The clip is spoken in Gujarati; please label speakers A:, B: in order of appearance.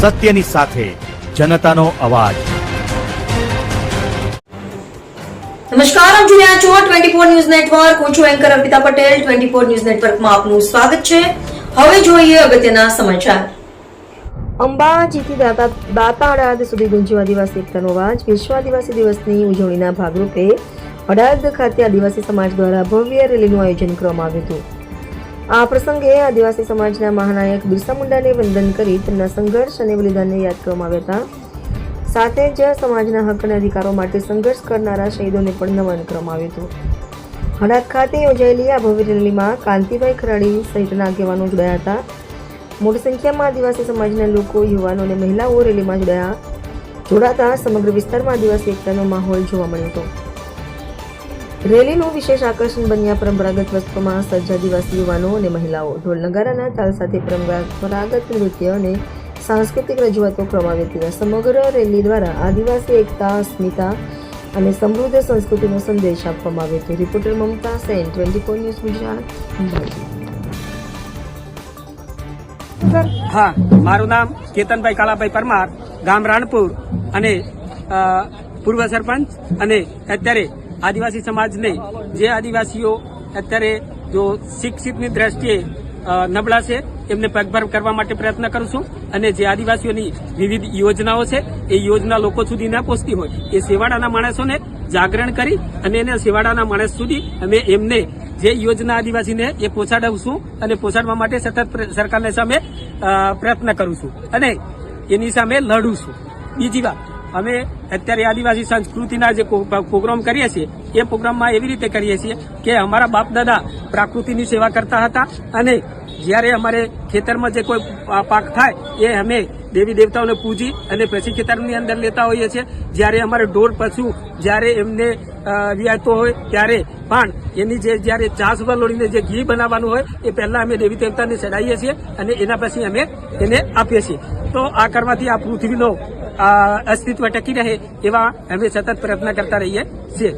A: સત્યની સાથે જનતાનો અવાજ।
B: નમસ્કાર, આપ જોઈ રહ્યા છો 24 ન્યૂઝ નેટવર્ક। હું છું એન્કર અર્પિતા પટેલ। 24 ન્યૂઝ નેટવર્કમાં આપનું સ્વાગત છે। હવે જોઈએ અગત્યના સમાચાર। અંબાજીથી દાતા અડાદ સુધી ગુંજ્યો આદિવાસી એકતાનો અવાજ। વિશ્વ આદિવાસી દિવસની ઉજવણીના ભાગરૂપે અડાદ ખાતે આદિવાસી સમાજ દ્વારા ભવ્ય રેલીનું આયોજન કરવામાં આવ્યું હતું। આ પ્રસંગે આદિવાસી સમાજના મહાનાયક બિરસા મુંડાને વંદન કરી તેમના સંઘર્ષ અને બલિદાનને યાદ કરવામાં આવ્યા હતા। સાથે જ સમાજના હક અને અધિકારો માટે સંઘર્ષ કરનારા શહીદોને પણ નમન કરવામાં આવ્યું હતું। હડાદ ખાતે યોજાયેલી આ ભવ્ય રેલીમાં કાંતિભાઈ ખરાડી સહિતના આગેવાનો જોડાયા હતા। મોટી સંખ્યામાં આદિવાસી સમાજના લોકો, યુવાનો અને મહિલાઓ રેલીમાં જોડાતા સમગ્ર વિસ્તારમાં આદિવાસી એકતાનો માહોલ જોવા મળ્યો હતો। રેલીનું વિશેષ આકર્ષણ બન્યા પરંપરાગત વસ્ત્રોમાં સજ્જ આદિવાસી યુવાનો અને મહિલાઓ ઢોલ નગારાના તાલ સાથે પરંપરાગત નૃત્ય અને સાંસ્કૃતિક રજૂઆતો કરવામાં આવી હતી। સમગ્ર રેલી દ્વારા આદિવાસી એકતા, અસ્મિતા અને સમૃદ્ધ સંસ્કૃતિનો સંદેશ આપવામાં આવ્યો હતો। રિપોર્ટર મમતા સેન, 24 ન્યૂઝ ગુજરાત, અંબાજી।
C: हाँ, मारू नाम केतनभाई कालाभाई परमार, गाम राणपुर અને પૂર્વ સરપંચ અને અત્યારે આદિવાસી સમાજને જે આદિવાસીઓ અત્યારે જો શિક્ષિતની દ્રષ્ટિએ નબળા છે એમને પગભર કરવા માટે પ્રયત્ન કરું છું। અને જે આદિવાસીઓની વિવિધ યોજનાઓ છે એ યોજના લોકો સુધી ના પહોંચતી હોય એ સેવાડાના માણસોને જાગરણ કરી અને એને સેવાડાના માણસ સુધી અમે એમને જે યોજના આદિવાસીને એ પહોંચાડવું અને પહોંચાડવા માટે સતત સરકારની સામે પ્રયત્ન કરું છું અને એની સામે લડું છું। બીજી વાત, અમે અત્યારે આદિવાસી સંસ્કૃતિના જે પ્રોગ્રામ કરીએ છીએ એ પ્રોગ્રામમાં એવી રીતે કરીએ છીએ કે અમારા બાપ દાદા પ્રકૃતિની સેવા કરતા હતા અને જ્યારે અમારે ખેતરમાં જે કોઈ પાક થાય એ અમે દેવી દેવતાઓને પૂજી અને પછી ખેતરની અંદર લેતા હોઈએ છીએ। જ્યારે અમારે ઢોર પશુ જ્યારે એમને વિયાતો હોય ત્યારે પણ એની જે જ્યારે ચાસ વલોડીને જે ઘી બનાવવાનું હોય એ પહેલા અમે દેવી દેવતાને ચડાવીએ છીએ અને એના પછી અમે એને આપીએ છીએ। તો આ કરવાથી આ પૃથ્વીનો અસ્તિત્વ ટકી રહે એવા અમે સતત પ્રયત્ન કરતા રહીએ છીએ।